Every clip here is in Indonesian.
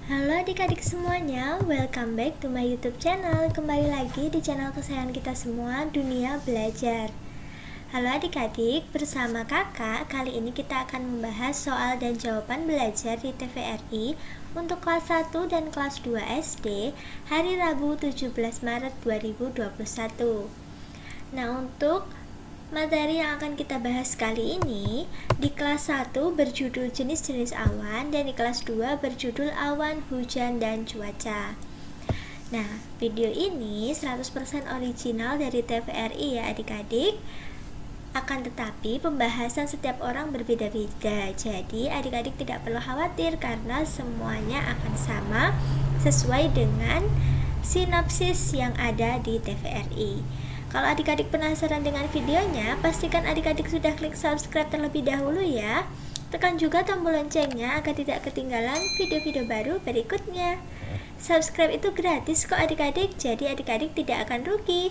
Halo adik-adik semuanya, welcome back to my YouTube channel. Kembali lagi di channel kesayangan kita semua, Dunia Belajar. Halo adik-adik, bersama kakak, kali ini kita akan membahas soal dan jawaban belajar di TVRI untuk kelas 1 dan kelas 2 SD hari Rabu 17 Maret 2021. Nah, untuk materi yang akan kita bahas kali ini di kelas 1 berjudul jenis-jenis awan dan di kelas 2 berjudul awan, hujan, dan cuaca. Nah, video ini 100% original dari TVRI ya adik-adik. Akan tetapi pembahasan setiap orang berbeda-beda. Jadi adik-adik tidak perlu khawatir karena semuanya akan sama sesuai dengan sinopsis yang ada di TVRI. Kalau adik-adik penasaran dengan videonya, pastikan adik-adik sudah klik subscribe terlebih dahulu ya. Tekan juga tombol loncengnya agar tidak ketinggalan video-video baru berikutnya. Subscribe itu gratis kok adik-adik, jadi adik-adik tidak akan rugi.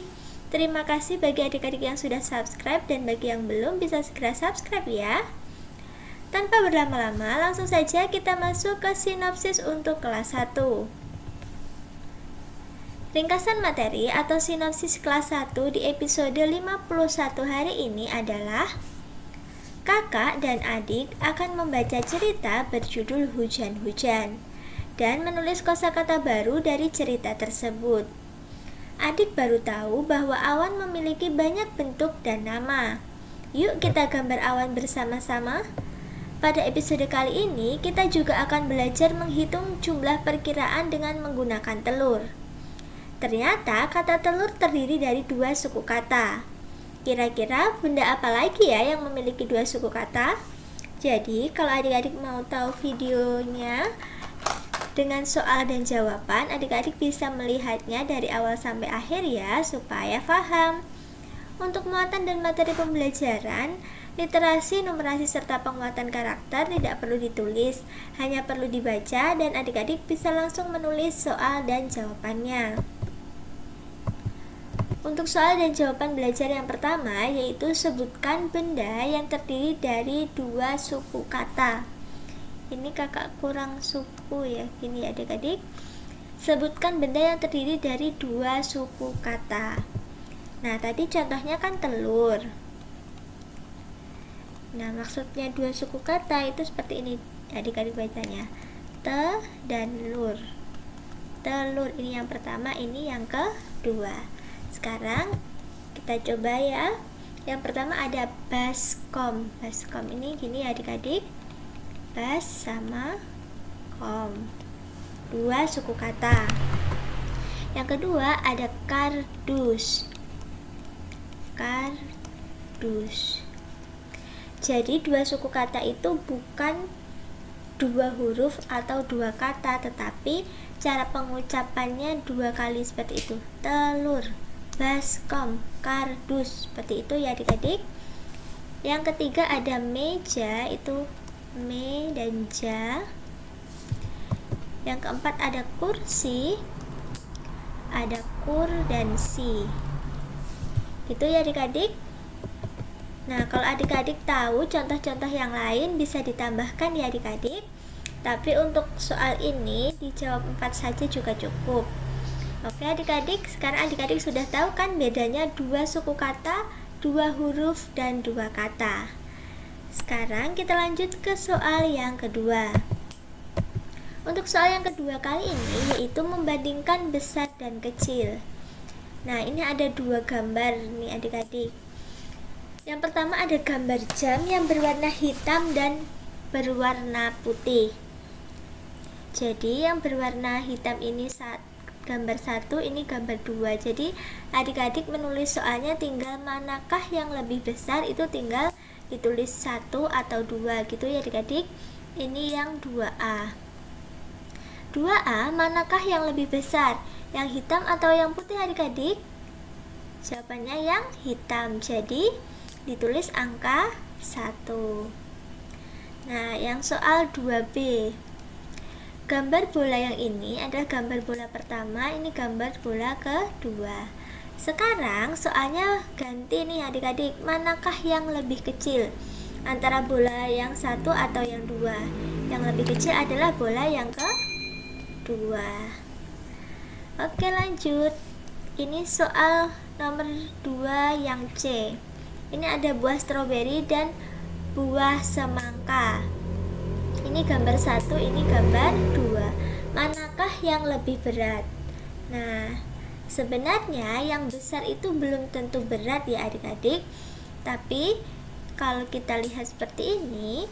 Terima kasih bagi adik-adik yang sudah subscribe dan bagi yang belum bisa segera subscribe ya. Tanpa berlama-lama, langsung saja kita masuk ke sinopsis untuk kelas 1. Ringkasan materi atau sinopsis kelas 1 di episode 51 hari ini adalah: kakak dan adik akan membaca cerita berjudul Hujan-Hujan dan menulis kosakata baru dari cerita tersebut. Adik baru tahu bahwa awan memiliki banyak bentuk dan nama. Yuk kita gambar awan bersama-sama. Pada episode kali ini kita juga akan belajar menghitung jumlah perkiraan dengan menggunakan telur. Ternyata kata telur terdiri dari 2 suku kata. Kira-kira benda apa lagi ya yang memiliki 2 suku kata? Jadi kalau adik-adik mau tahu videonya dengan soal dan jawaban, adik-adik bisa melihatnya dari awal sampai akhir ya, supaya paham. Untuk muatan dan materi pembelajaran, literasi, numerasi, serta penguatan karakter tidak perlu ditulis, hanya perlu dibaca dan adik-adik bisa langsung menulis soal dan jawabannya. Untuk soal dan jawaban belajar yang pertama, yaitu sebutkan benda yang terdiri dari 2 suku kata. Ini kakak kurang suku ya, gini adik-adik. Sebutkan benda yang terdiri dari 2 suku kata. Nah, tadi contohnya kan telur. Nah, maksudnya 2 suku kata itu seperti ini adik-adik bacanya. Te dan lur. Telur ini yang pertama, ini yang kedua. Sekarang kita coba ya. Yang pertama ada baskom. Baskom ini gini adik-adik. Bas sama kom, 2 suku kata. Yang kedua ada kardus. Kardus. Jadi 2 suku kata itu bukan 2 huruf atau 2 kata, tetapi cara pengucapannya 2 kali seperti itu. Telur, baskom, kardus, seperti itu ya adik-adik. Yang ketiga ada meja, itu me dan ja. Yang keempat ada kursi, ada kur dan si. Itu ya adik-adik. Nah, kalau adik-adik tahu contoh-contoh yang lain bisa ditambahkan ya adik-adik. Tapi untuk soal ini dijawab 4 saja juga cukup. Oke adik-adik, sekarang adik-adik sudah tahu kan bedanya 2 suku kata, 2 huruf, dan 2 kata. Sekarang kita lanjut ke soal yang kedua. Untuk soal yang kedua kali ini yaitu membandingkan besar dan kecil. Nah, ini ada 2 gambar nih adik-adik. Yang pertama ada gambar jam yang berwarna hitam dan berwarna putih. Jadi yang berwarna hitam ini gambar 1, ini gambar 2. Jadi adik-adik menulis soalnya tinggal manakah yang lebih besar, itu tinggal ditulis 1 atau 2 gitu ya adik-adik. Ini yang 2A. 2A manakah yang lebih besar, yang hitam atau yang putih adik-adik? Jawabannya yang hitam. Jadi ditulis angka 1. Nah, yang soal 2B. Gambar bola yang ini adalah gambar bola pertama, ini gambar bola kedua. Sekarang soalnya ganti nih adik-adik, manakah yang lebih kecil antara bola yang 1 atau yang 2? Yang lebih kecil adalah bola yang 2. Oke, lanjut. Ini soal nomor 2 yang C. Ini ada buah stroberi dan buah semangka. Ini gambar 1, ini gambar 2. Manakah yang lebih berat? Nah, sebenarnya yang besar itu belum tentu berat ya adik-adik. Tapi kalau kita lihat seperti ini,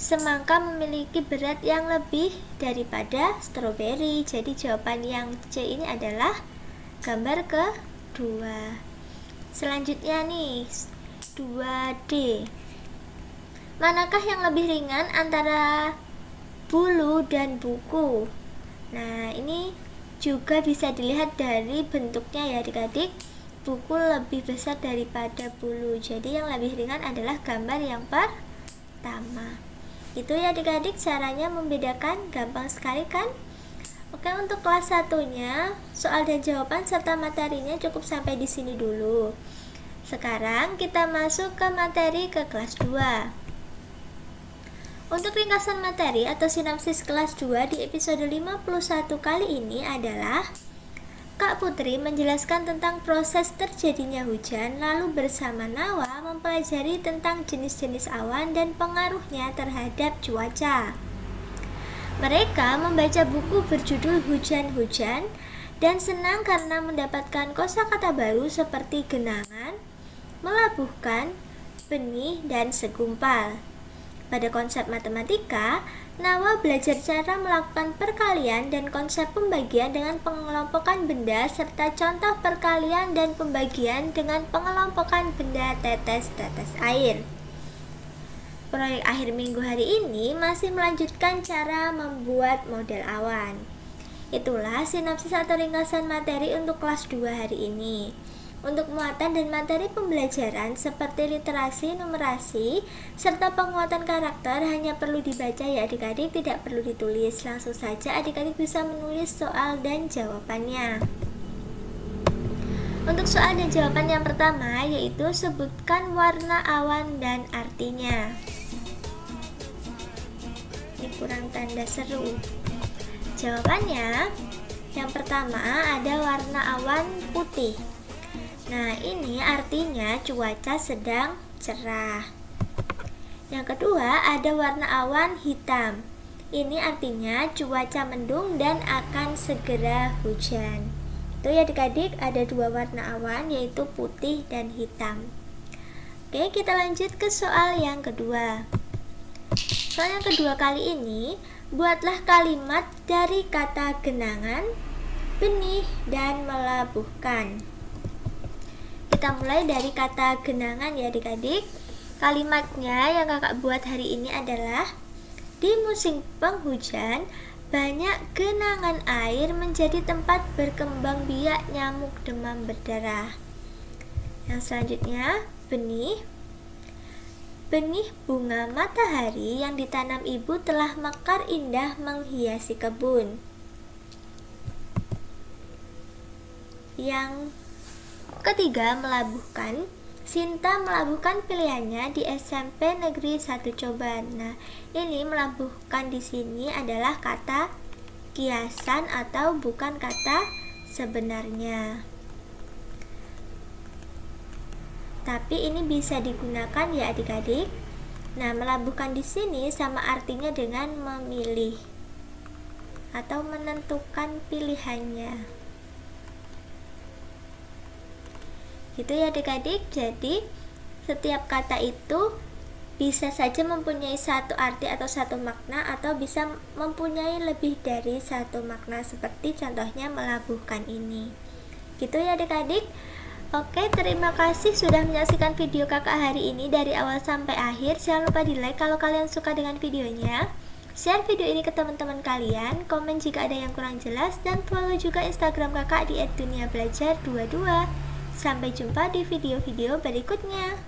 semangka memiliki berat yang lebih daripada stroberi. Jadi jawaban yang C ini adalah gambar kedua. Selanjutnya nih, 2D. Manakah yang lebih ringan antara bulu dan buku? Nah, ini juga bisa dilihat dari bentuknya ya adik-adik. Buku lebih besar daripada bulu. Jadi yang lebih ringan adalah gambar yang pertama. Itu ya adik-adik caranya membedakan, gampang sekali kan? Oke, untuk kelas 1-nya, soal dan jawaban serta materinya cukup sampai di sini dulu. Sekarang kita masuk ke materi ke kelas 2. Untuk ringkasan materi atau sinopsis kelas 2 di episode 51 kali ini adalah Kak Putri menjelaskan tentang proses terjadinya hujan, lalu bersama Nawa mempelajari tentang jenis-jenis awan dan pengaruhnya terhadap cuaca. Mereka membaca buku berjudul Hujan-Hujan dan senang karena mendapatkan kosakata baru seperti genangan, melabuhkan, benih, dan segumpal. Pada konsep matematika, Nawa belajar cara melakukan perkalian dan konsep pembagian dengan pengelompokan benda serta contoh perkalian dan pembagian dengan pengelompokan benda tetes-tetes air. Proyek akhir minggu hari ini masih melanjutkan cara membuat model awan. Itulah sinopsis atau ringkasan materi untuk kelas 2 hari ini. Untuk muatan dan materi pembelajaran seperti literasi, numerasi, serta penguatan karakter hanya perlu dibaca ya adik-adik, tidak perlu ditulis. Langsung saja adik-adik bisa menulis soal dan jawabannya. Untuk soal dan jawaban yang pertama yaitu sebutkan warna awan dan artinya. Ini kurang tanda seru. Jawabannya yang pertama ada warna awan putih. Nah, ini artinya cuaca sedang cerah. Yang kedua ada warna awan hitam. Ini artinya cuaca mendung dan akan segera hujan. Itu ya adik-adik, ada dua warna awan yaitu putih dan hitam. Oke, kita lanjut ke soal yang kedua. Soal yang kedua kali ini, buatlah kalimat dari kata genangan, benih, dan melabuhkan. Kita mulai dari kata genangan ya adik-adik. Kalimatnya yang kakak buat hari ini adalah di musim penghujan, banyak genangan air menjadi tempat berkembang biak nyamuk demam berdarah. Yang selanjutnya, benih. Benih bunga matahari yang ditanam ibu telah mekar indah menghiasi kebun. Yang ketiga, melabuhkan. Sinta melabuhkan pilihannya di SMP Negeri 1 Coban. Nah, ini melabuhkan di sini adalah kata kiasan atau bukan kata sebenarnya. Tapi ini bisa digunakan ya adik-adik. Nah, melabuhkan di sini sama artinya dengan memilih atau menentukan pilihannya. Gitu ya adik-adik. Jadi setiap kata itu bisa saja mempunyai satu arti atau satu makna, atau bisa mempunyai lebih dari satu makna seperti contohnya melabuhkan ini. Gitu ya adik-adik. Oke, terima kasih sudah menyaksikan video kakak hari ini dari awal sampai akhir. Jangan lupa di like kalau kalian suka dengan videonya, share video ini ke teman-teman kalian, komen jika ada yang kurang jelas, dan follow juga Instagram kakak di @duniabelajar22. Sampai jumpa di video-video berikutnya.